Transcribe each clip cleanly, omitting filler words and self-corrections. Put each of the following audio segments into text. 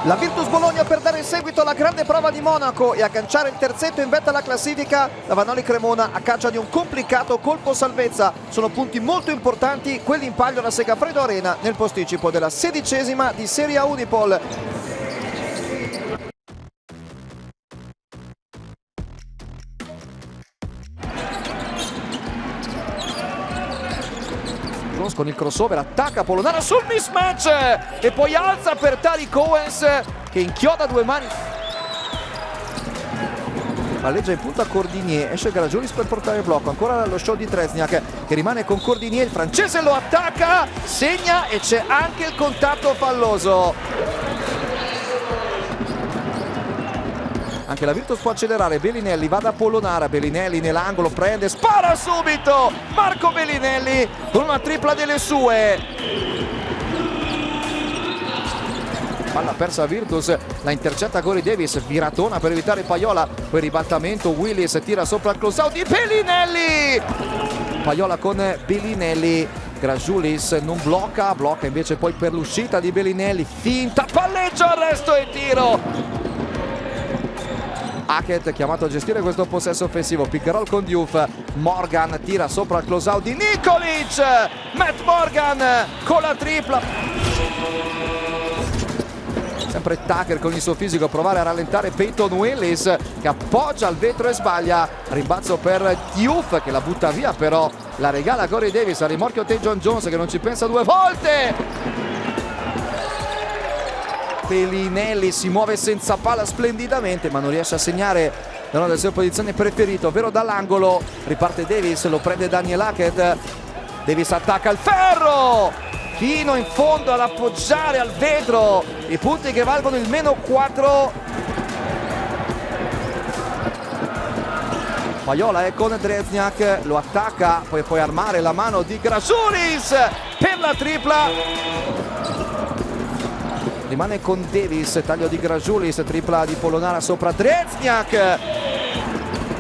La Virtus Bologna per dare seguito alla grande prova di Monaco e agganciare il terzetto in vetta alla classifica. La Vanoli Cremona a caccia di un complicato colpo salvezza. Sono punti molto importanti quelli in palio alla Segafredo Arena nel posticipo della 16ª di Serie A Unipol. Con il crossover attacca Polonara sul mismatch e poi alza per Tariq Owens che inchioda due mani, palleggia in punta Cordinier, esce Grajulis per portare il blocco, ancora lo show di Trezniak che rimane con Cordinier, il francese lo attacca, segna e c'è anche il contatto falloso. Anche la Virtus può accelerare, Bellinelli va da Polonara, Bellinelli nell'angolo, prende, spara subito! Marco Bellinelli con una tripla delle sue. Palla persa a Virtus, la intercetta Corey Davis, viratona per evitare Pajola, poi ribaltamento, Willis tira sopra il close out di Bellinelli! Pajola con Bellinelli, Grajulis non blocca invece poi per l'uscita di Bellinelli, finta, palleggio, arresto e tiro! Hackett chiamato a gestire questo possesso offensivo, pick and roll con Diouf, Morgan tira sopra il close out di Nikolic, Matt Morgan con la tripla. Sempre Tucker con il suo fisico a provare a rallentare Peyton Willis che appoggia al vetro e sbaglia, rimbalzo per Diouf che la butta via, però la regala a Corey Davis, a rimorchio Tejon Jones che non ci pensa due volte. Bellinelli si muove senza palla splendidamente ma non riesce a segnare da una delle sue posizioni preferite, ovvero dall'angolo. Riparte Davis, lo prende Daniel Hackett, Davis attacca il ferro fino in fondo ad appoggiare al vetro i punti che valgono il -4. Pajola è con Drezniak, lo attacca, poi puoi armare la mano di Grajulis per la tripla. Rimane con Davis, taglio di Grajulis, tripla di Polonara sopra Drezniak.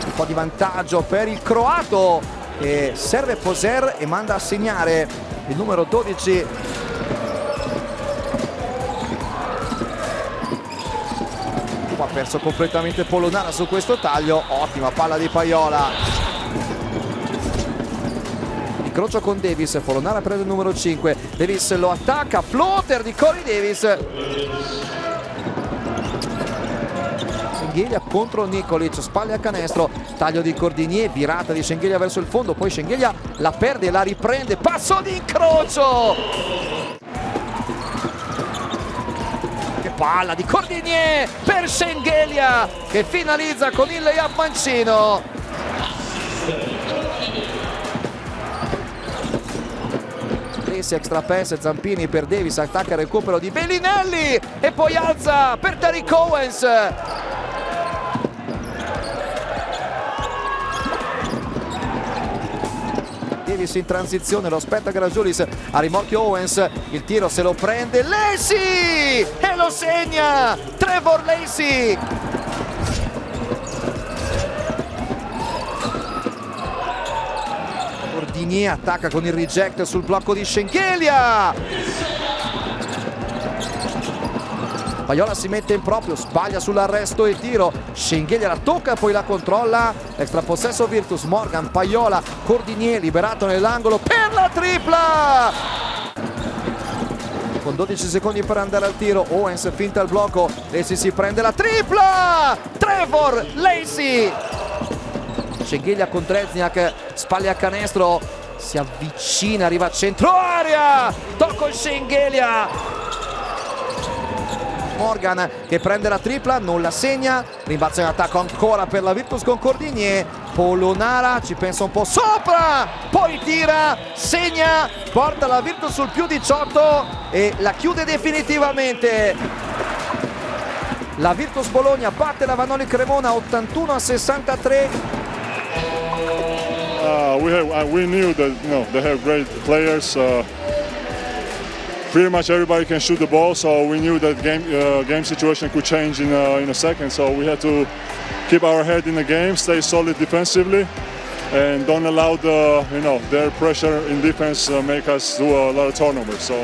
Un po' di vantaggio per il croato e serve Poser e manda a segnare il numero 12. Ha perso completamente Polonara su questo taglio, ottima palla di Pajola. Incrocio con Davis, Polonara prende il numero 5, Davis lo attacca, floater di Corey Davis. Schengelia contro Nikolic, spalle a canestro, taglio di Cordinier, virata di Schengelia verso il fondo, poi Schengelia la perde e la riprende, passo di incrocio! Che palla di Cordinier per Schengelia che finalizza con il layup mancino. Extra pass, Zampini per Davis, attacca il recupero di Bellinelli e poi alza per Tariq Owens. Davis in transizione, lo aspetta Grajulis, a rimorchio Owens, il tiro se lo prende Lacey e lo segna Trevor Lacey. Cordinier attacca con il reject sul blocco di Schengelia. Pajola si mette in proprio, sbaglia sull'arresto e tiro. Schengelia la tocca, poi la controlla. Extra possesso Virtus, Morgan, Pajola, Cordinier liberato nell'angolo per la tripla. Con 12 secondi per andare al tiro, Owens finta il blocco, Lacey si prende la tripla. Trevor Lacey. Schengelia con Drezniak, spalle a canestro, si avvicina, arriva a centro area, tocco Schengelia. Morgan che prende la tripla, non la segna, rimbalzo in attacco ancora per la Virtus con Cordinier, Polonara ci pensa un po' sopra, poi tira, segna, porta la Virtus sul +18 e la chiude definitivamente. La Virtus Bologna batte la Vanoli Cremona 81-63. We knew that they have great players. Pretty much everybody can shoot the ball, so we knew that game situation could change in a second. So we had to keep our head in the game, stay solid defensively, and don't allow their pressure in defense make us do a lot of turnovers. So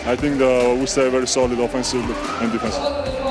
I think we stay very solid offensively and defensively.